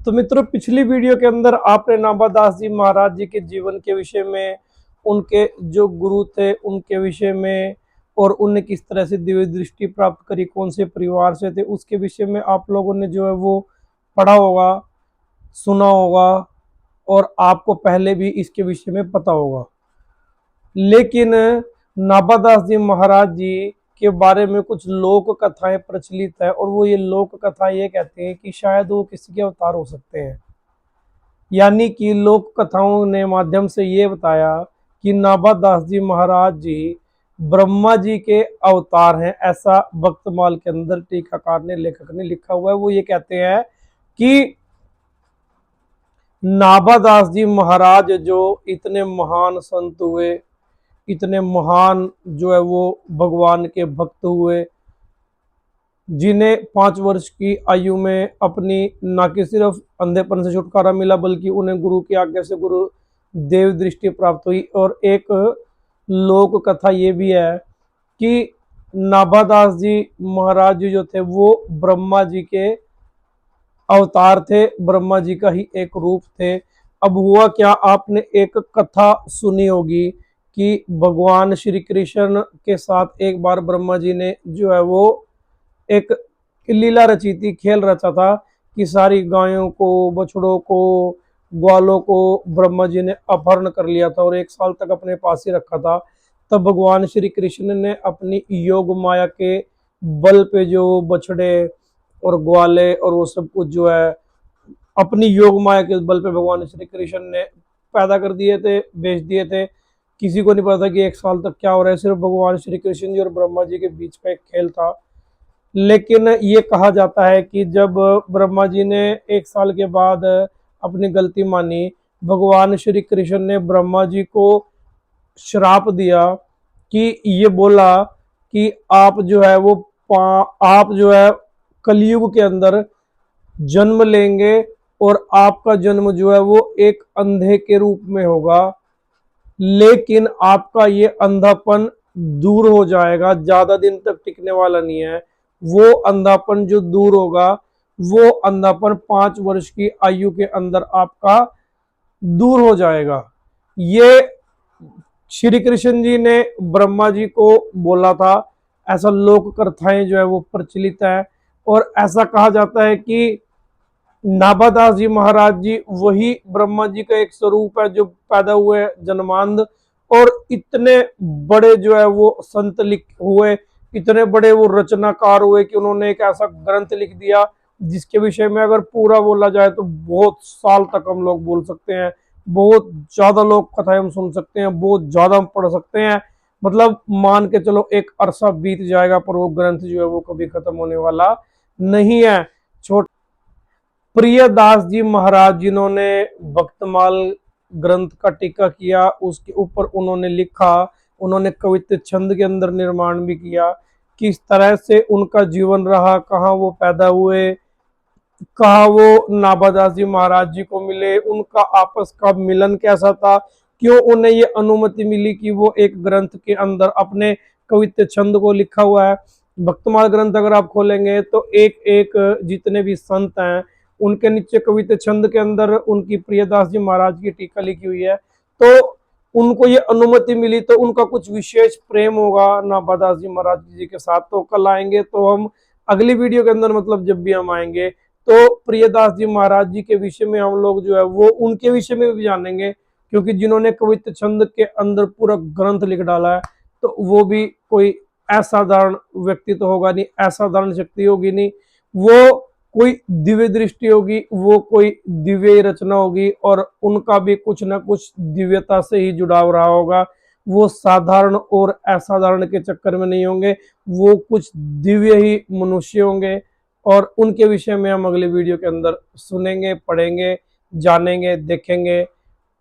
तो मित्रों, पिछली वीडियो के अंदर आपने नाभादास जी महाराज जी के जीवन के विषय में, उनके जो गुरु थे उनके विषय में, और उन्हें किस तरह से दिव्य दृष्टि प्राप्त करी, कौन से परिवार से थे, उसके विषय में आप लोगों ने जो है वो पढ़ा होगा, सुना होगा, और आपको पहले भी इसके विषय में पता होगा। लेकिन नाभादास जी महाराज जी के बारे में कुछ लोक कथाएं प्रचलित है, और वो ये लोक कथाएं ये कहते हैं कि शायद वो किसी के अवतार हो सकते हैं। यानी कि लोक कथाओं ने माध्यम से ये बताया कि नाभादास जी महाराज जी ब्रह्मा जी के अवतार हैं। ऐसा भक्तमाल के अंदर टीकाकार ने, लेखक ने लिखा हुआ है। वो ये कहते हैं कि नाभादास जी महाराज जो इतने महान संत हुए, इतने महान जो है वो भगवान के भक्त हुए, जिन्हें 5 वर्ष की आयु में अपनी न कि सिर्फ अंधेपन से छुटकारा मिला, बल्कि उन्हें गुरु की आज्ञा से गुरु देव दृष्टि प्राप्त हुई। और एक लोक कथा ये भी है कि नाभादास जी महाराज जी जो थे वो ब्रह्मा जी के अवतार थे, ब्रह्मा जी का ही एक रूप थे। अब हुआ क्या, आपने एक कथा सुनी होगी कि भगवान श्री कृष्ण के साथ एक बार ब्रह्मा जी ने जो है वो एक लीला रची थी, खेल रचा था कि सारी गायों को, बछड़ों को, ग्वालों को ब्रह्मा जी ने अपहरण कर लिया था और 1 साल तक अपने पास ही रखा था। तब भगवान श्री कृष्ण ने अपनी योग माया के बल पे जो बछड़े और ग्वाले और वो सब कुछ जो है अपनी योग माया के बल पे भगवान श्री कृष्ण ने पैदा कर दिए थे, बेच दिए थे। किसी को नहीं पता कि 1 साल तक क्या हो रहा है, सिर्फ भगवान श्री कृष्ण जी और ब्रह्मा जी के बीच का एक खेल था। लेकिन ये कहा जाता है कि जब ब्रह्मा जी ने 1 साल के बाद अपनी गलती मानी, भगवान श्री कृष्ण ने ब्रह्मा जी को श्राप दिया कि ये बोला कि आप जो है वो आप जो है कलयुग के अंदर जन्म लेंगे, और आपका जन्म जो है वो एक अंधे के रूप में होगा, लेकिन आपका ये अंधापन दूर हो जाएगा, ज्यादा दिन तक टिकने वाला नहीं है। वो अंधापन जो दूर होगा, वो अंधापन 5 वर्ष की आयु के अंदर आपका दूर हो जाएगा। ये श्री कृष्ण जी ने ब्रह्मा जी को बोला था। ऐसा लोक कथाएं जो है वो प्रचलित है, और ऐसा कहा जाता है कि नाभादास जी महाराज जी वही ब्रह्मा जी का एक स्वरूप है जो पैदा हुए जन्मांध, और इतने बड़े जो है वो संत लिख हुए, इतने बड़े वो रचनाकार हुए कि उन्होंने एक ऐसा ग्रंथ लिख दिया जिसके विषय में अगर पूरा बोला जाए तो बहुत साल तक हम लोग बोल सकते हैं, बहुत ज्यादा लोक कथाएं हम सुन सकते हैं, बहुत ज्यादा हम पढ़ सकते हैं। मतलब मान के चलो एक अरसा बीत जाएगा, पर वो ग्रंथ जो है वो कभी खत्म होने वाला नहीं है। छोटे प्रियदास जी महाराज जिन्होंने भक्तमाल ग्रंथ का टीका किया, उसके ऊपर उन्होंने लिखा, उन्होंने कवित्त छंद के अंदर निर्माण भी किया, किस तरह से उनका जीवन रहा, कहाँ वो पैदा हुए, कहाँ वो नाभादास जी महाराज जी को मिले, उनका आपस का मिलन कैसा था, क्यों उन्हें ये अनुमति मिली कि वो एक ग्रंथ के अंदर अपने कवित्त छंद को लिखा हुआ है। भक्तमाल ग्रंथ अगर आप खोलेंगे तो एक एक जितने भी संत हैं उनके नीचे कवित्त छंद के अंदर उनकी प्रियदास जी महाराज की टीका लिखी हुई है। तो उनको ये अनुमति मिली, तो उनका कुछ विशेष प्रेम होगा नाभादास जी महाराज जी के साथ। तो कल आएंगे तो हम अगली वीडियो के अंदर, मतलब जब भी हम आएंगे तो प्रियदास जी महाराज जी के विषय में हम लोग जो है वो उनके विषय में भी जानेंगे, क्योंकि जिन्होंने कवित्त छंद के अंदर पूरा ग्रंथ लिख डाला है, तो वो भी कोई असाधारण व्यक्ति तो होगा नहीं, असाधारण शक्ति होगी नहीं, वो कोई दिव्य दृष्टि होगी, वो कोई दिव्य रचना होगी, और उनका भी कुछ ना कुछ दिव्यता से ही जुड़ाव रहा होगा। वो साधारण और असाधारण के चक्कर में नहीं होंगे, वो कुछ दिव्य ही मनुष्य होंगे। और उनके विषय में हम अगले वीडियो के अंदर सुनेंगे, पढ़ेंगे, जानेंगे, देखेंगे।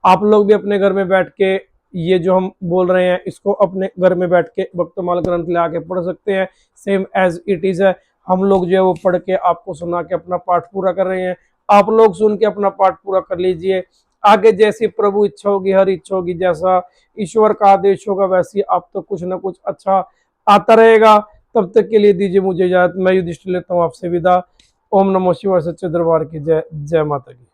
आप लोग भी अपने घर में बैठ के ये जो हम बोल रहे हैं इसको अपने घर में बैठ के भक्तमाल ग्रंथ ले आके पढ़ सकते हैं, सेम एज इट इज है। हम लोग जो है वो पढ़ के आपको सुना के अपना पाठ पूरा कर रहे हैं, आप लोग सुन के अपना पाठ पूरा कर लीजिए। आगे जैसी प्रभु इच्छा होगी, हर इच्छा होगी, जैसा ईश्वर का आदेश होगा वैसी आप तो कुछ ना कुछ अच्छा आता रहेगा। तब तक के लिए दीजिए मुझे इजाजत, मैं युधिष्ठिर लेता हूँ आपसे विदा। ओम नमो शिवाय, सच्चे दरबार की जय। जय माता की।